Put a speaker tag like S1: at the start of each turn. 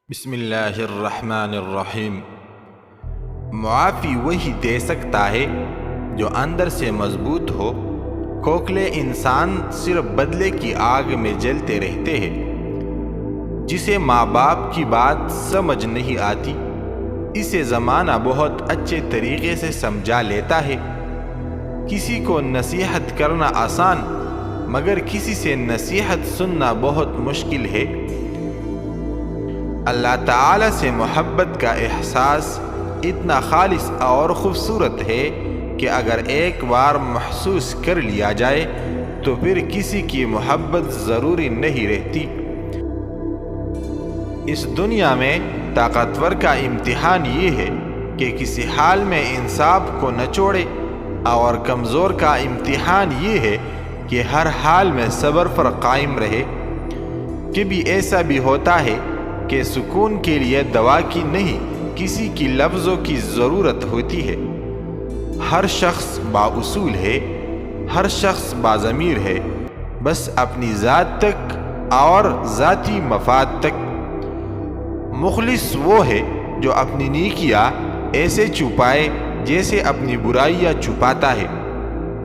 S1: بسم اللہ الرحمن الرحیم۔ معافی وہی دے سکتا ہے جو اندر سے مضبوط ہو۔ کھوکھلے انسان صرف بدلے کی آگ میں جلتے رہتے ہیں۔ جسے ماں باپ کی بات سمجھ نہیں آتی اسے زمانہ بہت اچھے طریقے سے سمجھا لیتا ہے۔ کسی کو نصیحت کرنا آسان مگر کسی سے نصیحت سننا بہت مشکل ہے۔ اللہ تعالی سے محبت کا احساس اتنا خالص اور خوبصورت ہے کہ اگر ایک بار محسوس کر لیا جائے تو پھر کسی کی محبت ضروری نہیں رہتی۔ اس دنیا میں طاقتور کا امتحان یہ ہے کہ کسی حال میں انصاف کو نہ چھوڑے، اور کمزور کا امتحان یہ ہے کہ ہر حال میں صبر پر قائم رہے۔ کبھی ایسا بھی ہوتا ہے کہ سکون کے لیے دوا کی نہیں کسی کی لفظوں کی ضرورت ہوتی ہے۔ ہر شخص بااصول ہے، ہر شخص باضمیر ہے، بس اپنی ذات تک اور ذاتی مفاد تک۔ مخلص وہ ہے جو اپنی نیکیاں ایسے چھپائے جیسے اپنی برائیاں چھپاتا ہے۔